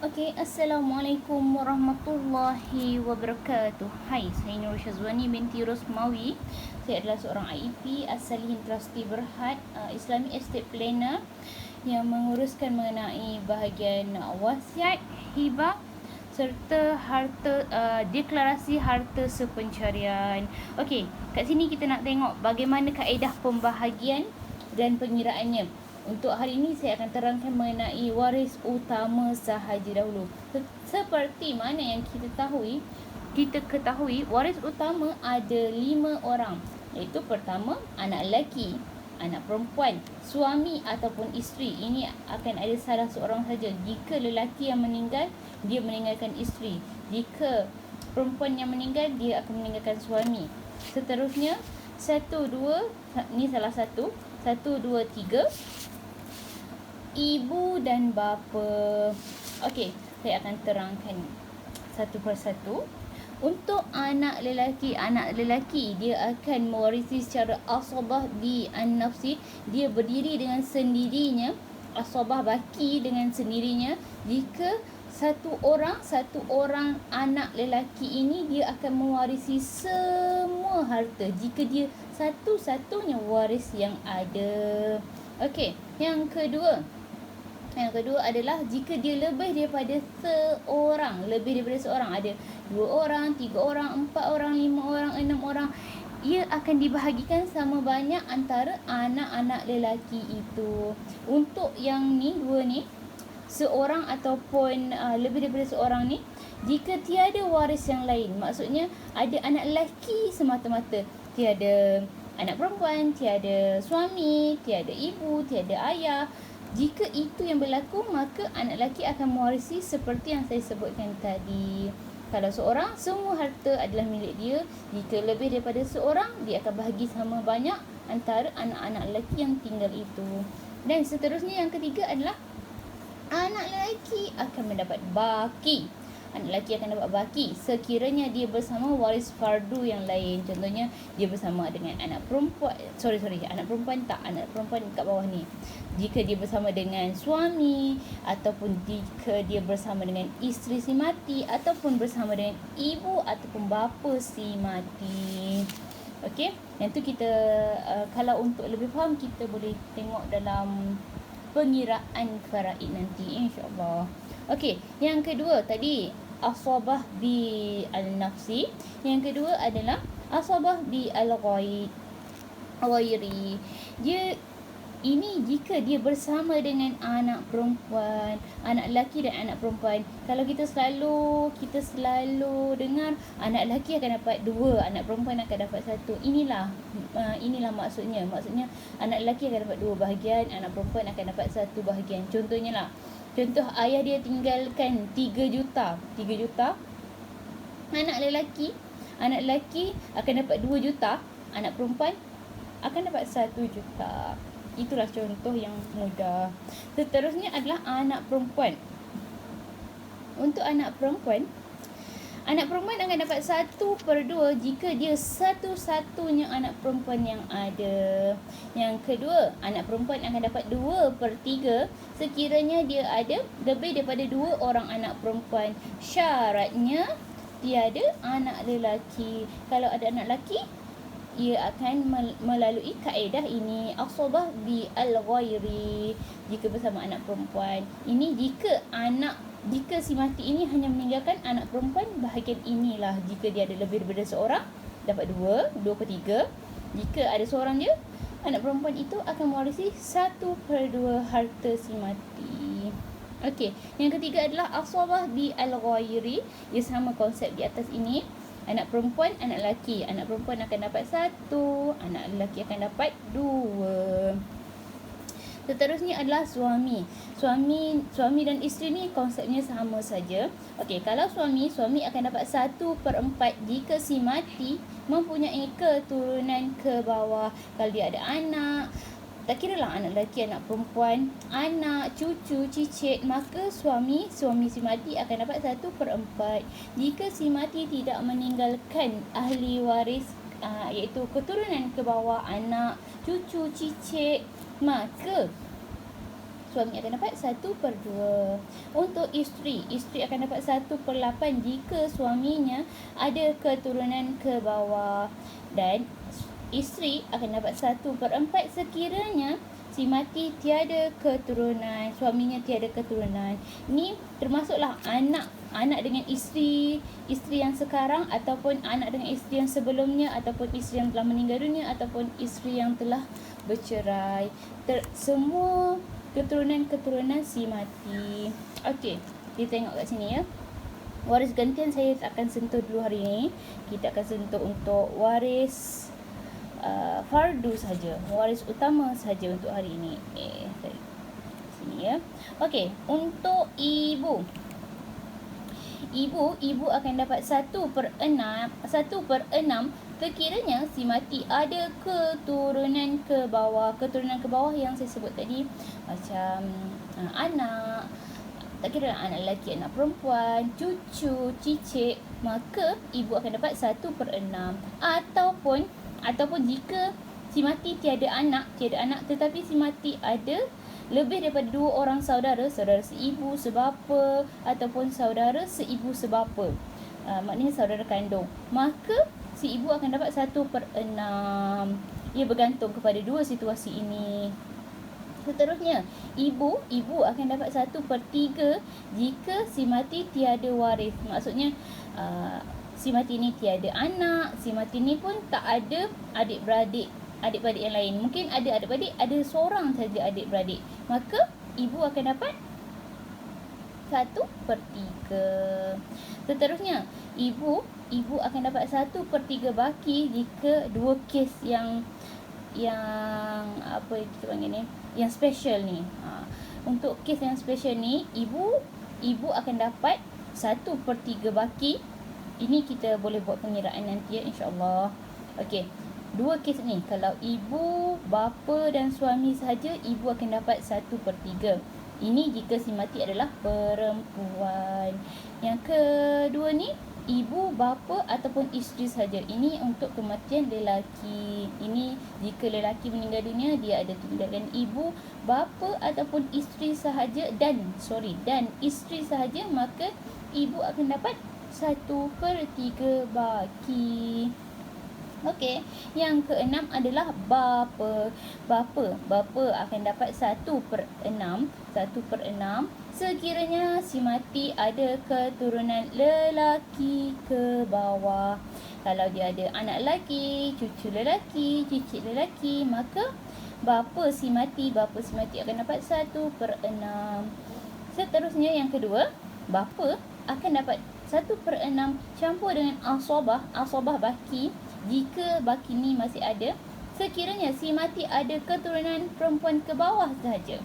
Okey, Assalamualaikum warahmatullahi wabarakatuh. Hai, saya Nur Syazwani binti Rosmawi. Saya adalah seorang IEP, Asalihin Trustee Berhad, Islamic Estate Planner yang menguruskan mengenai bahagian wasiat, hibah serta deklarasi harta sepencarian. Okey, kat sini kita nak tengok bagaimana kaedah pembahagian dan pengiraannya. Untuk hari ini saya akan terangkan mengenai waris utama sahaja dahulu. Seperti mana yang kita ketahui waris utama ada 5 orang. Iaitu pertama, anak lelaki, anak perempuan, suami ataupun isteri. Ini akan ada salah seorang saja. Jika lelaki yang meninggal, dia meninggalkan isteri. Jika perempuan yang meninggal, dia akan meninggalkan suami. Seterusnya, 1, 2, ni salah satu. 1, 2, 3, ibu dan bapa. Okey, saya akan terangkan satu persatu. Untuk anak lelaki dia akan mewarisi secara asabah bi an-nafsi. Dia berdiri dengan sendirinya, asabah baki dengan sendirinya. Jika satu orang anak lelaki ini dia akan mewarisi semua harta jika dia satu-satunya waris yang ada. Okey, yang kedua adalah jika dia lebih daripada seorang, ada 2 orang, 3 orang, 4 orang, 5 orang, 6 orang, ia akan dibahagikan sama banyak antara anak-anak lelaki itu. Untuk yang ni, 2 ni, seorang ataupun lebih daripada seorang ni, jika tiada waris yang lain, maksudnya ada anak lelaki semata-mata, tiada anak perempuan, tiada suami, tiada ibu, tiada ayah. Jika itu yang berlaku, maka anak lelaki akan mewarisi seperti yang saya sebutkan tadi. Kalau seorang, semua harta adalah milik dia. Jika lebih daripada seorang, dia akan bahagi sama banyak antara anak-anak lelaki yang tinggal itu. Dan seterusnya yang ketiga adalah anak lelaki akan mendapat baki. Anak lelaki akan dapat baki sekiranya dia bersama waris fardu yang lain. Contohnya dia bersama dengan anak perempuan. Anak perempuan tak. Anak perempuan kat bawah ni. Jika dia bersama dengan suami, ataupun jika dia bersama dengan isteri si mati, ataupun bersama dengan ibu ataupun bapa si mati. Okey, yang tu kita kalau untuk lebih faham kita boleh tengok dalam pengiraan faraid nanti, insya-Allah. Okey, yang kedua tadi asabah bi al-nafsi. Yang kedua adalah asabah bi al-ghairi. Ini jika dia bersama dengan anak perempuan, anak lelaki dan anak perempuan. Kalau kita selalu dengar anak lelaki akan dapat 2, anak perempuan akan dapat 1. Inilah maksudnya. Maksudnya anak lelaki akan dapat 2 bahagian, anak perempuan akan dapat 1 bahagian. Contoh ayah dia tinggalkan 3 juta. Anak lelaki akan dapat 2 juta, anak perempuan akan dapat 1 juta. Itulah contoh yang mudah. Seterusnya adalah anak perempuan. Untuk anak perempuan akan dapat 1/2 jika dia satu-satunya anak perempuan yang ada. Yang kedua, anak perempuan akan dapat 2/3 sekiranya dia ada lebih daripada 2 orang anak perempuan. Syaratnya tiada anak lelaki. Kalau ada anak lelaki, ia akan melalui kaedah ini, asabah bi al-ghairi, jika bersama anak perempuan. Ini jika si mati ini hanya meninggalkan anak perempuan, bahagian inilah. Jika dia ada lebih daripada seorang, dapat 2/3. Jika ada seorang je, anak perempuan itu akan mewarisi 1/2 harta si mati. Okey, yang ketiga adalah asabah bi al-ghairi. Ia sama konsep di atas ini. Anak perempuan, anak lelaki. Anak perempuan akan dapat 1, anak lelaki akan dapat 2. Seterusnya adalah suami dan isteri ni konsepnya sama saja. Okey, kalau suami akan dapat 1/4 jika si mati mempunyai keturunan ke bawah. Kalau dia ada anak, tak kiralah anak lelaki, anak perempuan, anak, cucu, cicit, maka suami si mati akan dapat 1/4. Jika si mati tidak meninggalkan ahli waris, iaitu keturunan ke bawah, anak, cucu, cicit, maka suami akan dapat 1/2. Untuk isteri akan dapat 1/8 jika suaminya ada keturunan ke bawah, dan isteri akan dapat 1/4 sekiranya si mati tiada keturunan, suaminya tiada keturunan. Ni termasuklah anak dengan isteri yang sekarang, ataupun anak dengan isteri yang sebelumnya, ataupun isteri yang telah meninggal dunia, ataupun isteri yang telah bercerai. Semua keturunan si mati. Okey, kita tengok kat sini ya. Waris gantian saya akan sentuh dulu hari ini. Kita akan sentuh untuk waris fardu saja, waris utama saja untuk hari ini. Sini ya. Okey, untuk ibu akan dapat 1/6 sekiranya si mati ada keturunan ke bawah. Keturunan ke bawah yang saya sebut tadi, macam anak, tak kira anak lelaki, anak perempuan, cucu, cicit, maka ibu akan dapat 1/6. Ataupun jika si mati tiada anak tetapi si mati ada lebih daripada 2 orang saudara seibu, sebapa, ataupun saudara seibu sebapa, maknanya saudara kandung, maka si ibu akan dapat 1/6. Ia bergantung kepada dua situasi ini. Seterusnya, ibu akan dapat 1/3 jika si mati tiada waris. Maksudnya si mati ni tiada anak, si mati ni pun tak ada adik-beradik yang lain. Mungkin ada adik-beradik, ada seorang saja adik-beradik, maka ibu akan dapat 1/3. Seterusnya, ibu akan dapat 1/3 baki jika dua kes yang apa kita panggil ni, yang special ni. Untuk kes yang special ni, ibu akan dapat 1/3 baki. Ini kita boleh buat pengiraan nanti ya, insya-Allah. Okey. Dua kes ni, kalau ibu, bapa dan suami sahaja, ibu akan dapat 1/3. Ini jika si mati adalah perempuan. Yang kedua ni, ibu, bapa ataupun isteri sahaja. Ini untuk kematian lelaki. Ini jika lelaki meninggal dunia, dia ada tinggalkan ibu, bapa ataupun isteri sahaja dan isteri sahaja, maka ibu akan dapat 1/3 baki. Okey, yang keenam adalah bapa. Bapa akan dapat 1/6 sekiranya si mati ada keturunan lelaki ke bawah. Kalau dia ada anak lelaki, cucu lelaki, cicit lelaki, maka bapa si mati akan dapat 1/6. Seterusnya yang kedua, bapa akan dapat 1/6 campur dengan asabah baki jika baki ni masih ada, sekiranya si mati ada keturunan perempuan ke bawah sahaja.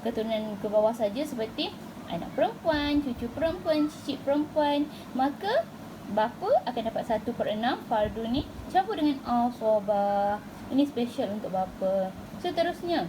Keturunan ke bawah saja seperti anak perempuan, cucu perempuan, cicit perempuan, maka bapa akan dapat 1/6 fardu ni campur dengan asabah. Ini special untuk bapa. Seterusnya,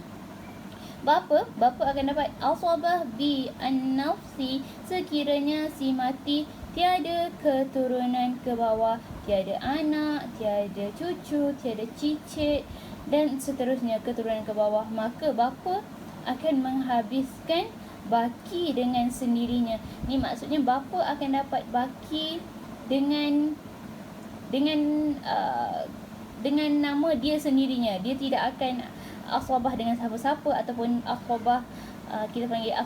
bapa akan dapat asabah bi an-nafsi sekiranya si mati tiada keturunan ke bawah, tiada anak, tiada cucu, tiada cicit dan seterusnya keturunan ke bawah, maka bapa akan menghabiskan baki dengan sendirinya. Ni maksudnya bapa akan dapat baki dengan nama dia sendirinya. Dia tidak akan asabah dengan siapa-siapa ataupun asabah kita panggil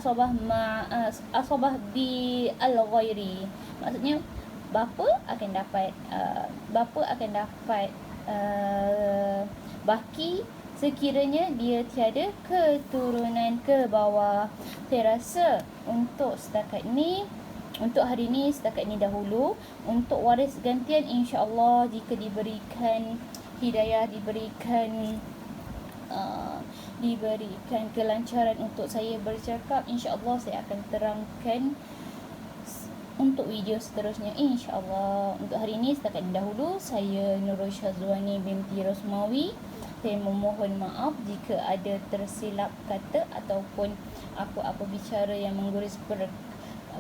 asabah bi al-ghairi. Maksudnya bapa akan dapat baki sekiranya dia tiada keturunan ke bawah. Saya rasa untuk setakat ni, untuk hari ni setakat ni dahulu. Untuk waris gantian, insya-Allah jika diberikan hidayah, diberikan kelancaran untuk saya bercakap, insya-Allah saya akan terangkan untuk video seterusnya, insya-Allah. Untuk hari ini setakat ini dahulu. Saya Nurul Syazwani binti Rosmawi. Saya memohon maaf jika ada tersilap kata ataupun apa-apa bicara yang mengguris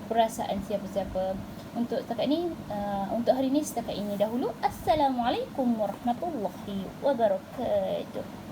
perasaan siapa-siapa. Untuk setakat ini, untuk hari ini setakat ini dahulu. Assalamualaikum warahmatullahi wabarakatuh.